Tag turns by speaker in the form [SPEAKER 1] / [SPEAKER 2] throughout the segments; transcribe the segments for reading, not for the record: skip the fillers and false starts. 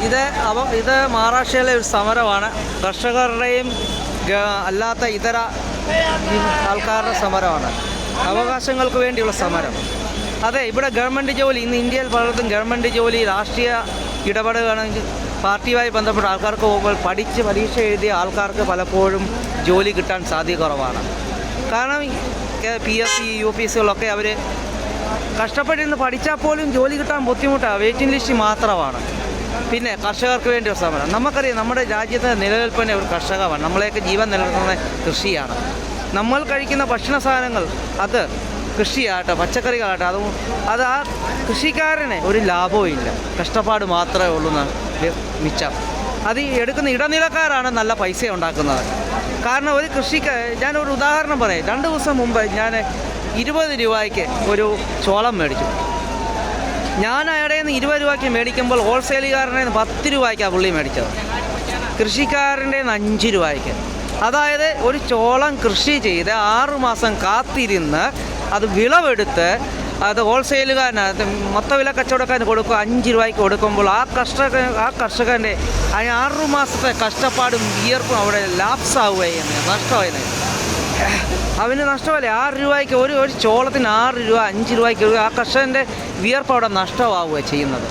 [SPEAKER 1] ഇത് മഹാരാഷ്ട്രയിലെ ഒരു സമരമാണ്. കർഷകരുടെയും അല്ലാത്ത ഇതര ആൾക്കാരുടെ സമരമാണ്. അവകാശങ്ങൾക്ക് വേണ്ടിയുള്ള സമരം. അതെ, ഇവിടെ ഗവൺമെൻറ് ജോലി, ഇന്ന് ഇന്ത്യയിൽ പലർക്കും ഗവൺമെൻറ് ജോലി, രാഷ്ട്രീയ ഇടപെടുകയാണെങ്കിൽ പാർട്ടിയുമായി ബന്ധപ്പെട്ട ആൾക്കാർക്ക് പോകുമ്പോൾ പഠിച്ച് പരീക്ഷ എഴുതിയ ആൾക്കാർക്ക് പലപ്പോഴും ജോലി കിട്ടാൻ സാധ്യത കുറവാണ്. കാരണം PSC UPSCകളൊക്കെ അവർ കഷ്ടപ്പെട്ടിരുന്ന് പഠിച്ചാൽ പോലും ജോലി കിട്ടാൻ ബുദ്ധിമുട്ടാണ്. വെയിറ്റിംഗ് ലിസ്റ്റ് മാത്രമാണ്. പിന്നെ കർഷകർക്ക് വേണ്ടി ഒരു സമരം. നമുക്കറിയാം, നമ്മുടെ രാജ്യത്തെ നിലനിൽപ്പിനെ ഒരു കർഷകമാണ്. നമ്മളെയൊക്കെ ജീവൻ നിലനിർത്തുന്ന കൃഷിയാണ്. നമ്മൾ കഴിക്കുന്ന ഭക്ഷണ സാധനങ്ങൾ അത് കൃഷിയാകട്ടെ, പച്ചക്കറികളാകട്ടെ, അത് ആ കൃഷിക്കാരന് ഒരു ലാഭവും ഇല്ല. കഷ്ടപ്പാട് മാത്രമേ ഉള്ളൂ മിച്ചം. അത് എടുക്കുന്ന ഇടനിലക്കാരാണ് നല്ല പൈസ ഉണ്ടാക്കുന്നത്. കാരണം ഒരു ഞാനൊരു ഉദാഹരണം പറയാം. 2 ദിവസം മുമ്പ് ഞാൻ 20 രൂപയ്ക്ക് ഒരു ചോളം മേടിച്ചു. ഞാൻ അയാളുടെ നിന്ന് 20 രൂപയ്ക്ക് മേടിക്കുമ്പോൾ ഹോൾസെയിലുകാരനെ 10 രൂപയ്ക്കാണ് പുള്ളി മേടിച്ചത്. കൃഷിക്കാരൻ്റെ 5 രൂപയ്ക്ക്. അതായത് ഒരു ചോളം കൃഷി ചെയ്ത് 6 മാസം കാത്തിരുന്ന് അത് വിളവെടുത്ത് അത് ഹോൾസെയിലുകാരന് മൊത്തവില കച്ചവടക്കാരന് കൊടുക്കുക, 5 രൂപയ്ക്ക് കൊടുക്കുമ്പോൾ ആ കർഷകൻ്റെ 6 മാസത്തെ കഷ്ടപ്പാടും വിയർപ്പും അവിടെ ലാപ്സാവുകയും നഷ്ടമായത്. അവന് നഷ്ടമല്ലേ? 6 രൂപയ്ക്ക് ഒരു ചോളത്തിന് 6 രൂപ, 5 രൂപയ്ക്ക് ആ കർഷകൻ്റെ വിയർപ്പ് അവിടെ നഷ്ടമാവുകയാണ് ചെയ്യുന്നത്.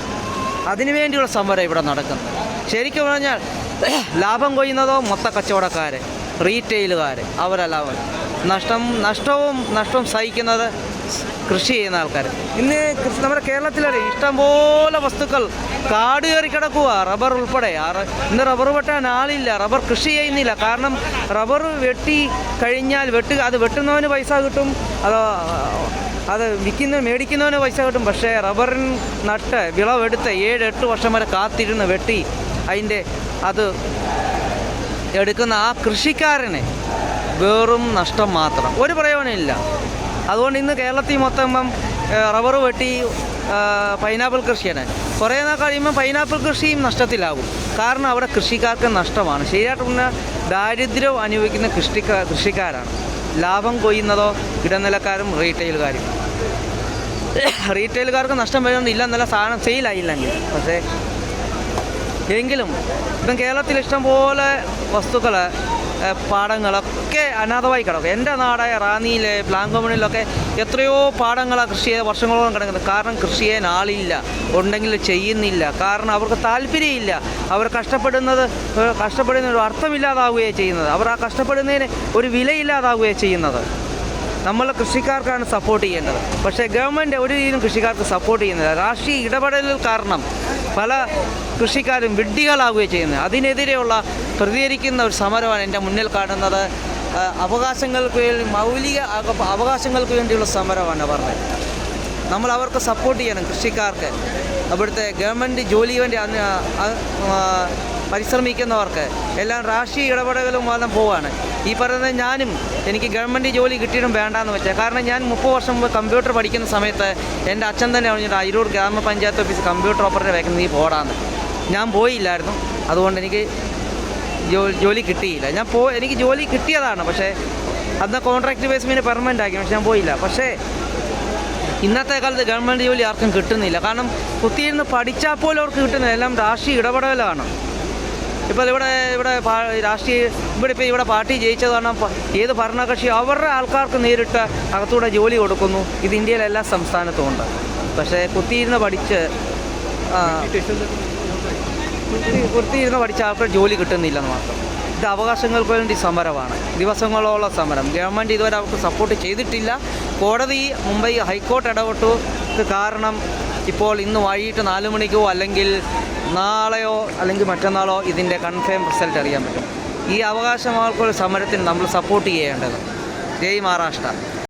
[SPEAKER 1] അതിനുവേണ്ടിയുള്ള സമരം ഇവിടെ നടക്കുന്നത്. ശരിക്കും പറഞ്ഞാൽ ലാഭം കൊയ്യുന്നതോ മൊത്ത കച്ചവടക്കാർ, റീറ്റെയിലുകാർ, അവരല്ല. നഷ്ടവും സഹിക്കുന്നത് കൃഷി ചെയ്യുന്ന ആൾക്കാർ. ഇന്ന് നമ്മുടെ കേരളത്തിലറിയാം, ഇഷ്ടംപോലെ വസ്തുക്കൾ കാട് കയറി കിടക്കുക, റബ്ബർ ഉൾപ്പെടെ. ഇന്ന് റബ്ബർ വെട്ടാൻ ആളില്ല, റബ്ബർ കൃഷി ചെയ്യുന്നില്ല. കാരണം റബ്ബർ വെട്ടി കഴിഞ്ഞാൽ അത് വെട്ടുന്നവന് പൈസ കിട്ടും, അത് മേടിക്കുന്നവന് പൈസ കിട്ടും. പക്ഷേ റബ്ബറിൻ നട്ട് വിളവെടുത്ത് 7-8 വർഷം വരെ കാത്തിരുന്ന് വെട്ടി അത് എടുക്കുന്ന ആ കൃഷിക്കാരന് വെറും നഷ്ടം മാത്രം, ഒരു പ്രയോജനമില്ല. അതുകൊണ്ട് ഇന്ന് കേരളത്തിൽ മൊത്തം റബ്ബർ വെട്ടി പൈനാപ്പിൾ കൃഷിയാണ്. കുറേ നാൾ കഴിയുമ്പോൾ പൈനാപ്പിൾ കൃഷിയും നഷ്ടത്തിലാകും. കാരണം അവിടെ കൃഷിക്കാർക്ക് നഷ്ടമാണ്. ശരിയായിട്ട് പറഞ്ഞാൽ ദാരിദ്ര്യം അനുഭവിക്കുന്ന കൃഷിക്കാരാണ്. ലാഭം കൊയ്യുന്നതോ ഇടനിലക്കാരും റീറ്റെയിലുകാരും. റീറ്റെയിലുകാർക്ക് നഷ്ടം വരുന്നില്ല എന്നല്ല, സാധനം സെയിലായില്ലെങ്കിൽ. പക്ഷേ എങ്കിലും ഇപ്പം കേരളത്തിൽ ഇഷ്ടംപോലെ വസ്തുക്കൾ, പാടങ്ങളൊക്കെ അനാഥമായി കിടക്കും. എൻ്റെ നാടായ റാന്നിയിലെ പ്ലാങ്കോമണിലൊക്കെ എത്രയോ പാടങ്ങളാണ് കൃഷി ചെയ്ത് വർഷങ്ങളോളം കിടക്കുന്നത്. കാരണം കൃഷി ചെയ്യാൻ ആളില്ല, ഉണ്ടെങ്കിൽ ചെയ്യുന്നില്ല. കാരണം അവർക്ക് താല്പര്യമില്ല. അവർ കഷ്ടപ്പെടുന്ന ഒരു അർത്ഥമില്ലാതാവുകയാണ് ചെയ്യുന്നത്. അവർ ആ കഷ്ടപ്പെടുന്നതിന് ഒരു വിലയില്ലാതാവുകയാണ് ചെയ്യുന്നത്. നമ്മൾ കൃഷിക്കാർക്കാണ് സപ്പോർട്ട് ചെയ്യേണ്ടത്. പക്ഷേ ഗവൺമെൻറ് ഒരു രീതിയിലും കൃഷിക്കാർക്ക് സപ്പോർട്ട് ചെയ്യുന്നില്ല. രാഷ്ട്രീയ ഇടപെടലുകൾ കാരണം പല കൃഷിക്കാരും വിഡ്ഢികളാവുകയാണ് ചെയ്യുന്നത്. അതിനെതിരെയുള്ള പ്രതികരിക്കുന്ന ഒരു സമരമാണ് എൻ്റെ മുന്നിൽ കാണുന്നത്. മൗലിക അവകാശങ്ങൾക്ക് വേണ്ടിയുള്ള സമരമാണ് പറഞ്ഞത്. നമ്മൾ അവർക്ക് സപ്പോർട്ട് ചെയ്യണം, കൃഷിക്കാർക്ക്. അവിടുത്തെ ഗവൺമെൻറ് ജോലി വേണ്ടി പരിശ്രമിക്കുന്നവർക്ക് എല്ലാം രാഷ്ട്രീയ ഇടപെടലുകളും വന്ന് പോവാണ്. ഈ പറയുന്നത് എനിക്ക് ഗവൺമെൻറ് ജോലി കിട്ടിയിട്ടും വേണ്ടാന്ന് വെച്ചാൽ. കാരണം ഞാൻ 30 വർഷം മുമ്പ് കമ്പ്യൂട്ടർ പഠിക്കുന്ന സമയത്ത് എൻ്റെ അച്ഛൻ തന്നെ പറഞ്ഞിട്ട് അയിരൂർ ഗ്രാമപഞ്ചായത്ത് ഓഫീസ് കമ്പ്യൂട്ടർ ഓപ്പറേറ്റർ വേക്കുന്ന നീ പോടാന്ന്. ഞാൻ പോയില്ലായിരുന്നു. അതുകൊണ്ട് എനിക്ക് ജോലി കിട്ടിയില്ല. എനിക്ക് ജോലി കിട്ടിയതാണ്. പക്ഷേ അന്ന് കോൺട്രാക്ട് ബേസ്മെൻറ്റ് പെർമനൻ്റ് ആക്കി. പക്ഷേ ഞാൻ പോയില്ല. പക്ഷേ ഇന്നത്തെ കാലത്ത് ഗവൺമെൻറ് ജോലി ആർക്കും കിട്ടുന്നില്ല. കാരണം കുത്തിയിരുന്ന് പഠിച്ചാൽ പോലും അവർക്ക് കിട്ടുന്നില്ല. എല്ലാം രാഷ്ട്രീയ ഇടപെടലാണ്. ഇപ്പോൾ ഇവിടെ പാർട്ടി ജയിച്ചത് കാരണം ഏത് ഭരണകക്ഷി അവരുടെ ആൾക്കാർക്ക് നേരിട്ട് അകത്തൂടെ ജോലി കൊടുക്കുന്നു. ഇത് ഇന്ത്യയിലെ എല്ലാ സംസ്ഥാനത്തും ഉണ്ട്. പക്ഷേ കുത്തിയിരുന്ന് പഠിച്ച ആൾക്കാർ ജോലി കിട്ടുന്നില്ലെന്ന് മാത്രം. ഇത് അവകാശങ്ങൾക്ക് വേണ്ടി സമരമാണ്, ദിവസങ്ങളോളം സമരം. ഗവൺമെൻറ് ഇതുവരെ അവർക്ക് സപ്പോർട്ട് ചെയ്തിട്ടില്ല. മുംബൈ ഹൈക്കോർട്ട് ഇടപെട്ടു. കാരണം ഇപ്പോൾ ഇന്ന് വൈകിട്ട് 4 മണിക്കോ അല്ലെങ്കിൽ നാളെയോ അല്ലെങ്കിൽ മറ്റന്നാളോ ഇതിൻ്റെ കൺഫേം റിസൾട്ട് അറിയാൻ പറ്റും. ഈ അവകാശങ്ങൾക്കുള്ള സമരത്തിന് നമ്മൾ സപ്പോർട്ട് ചെയ്യേണ്ടത്. ജയ് മഹാരാഷ്ട്ര.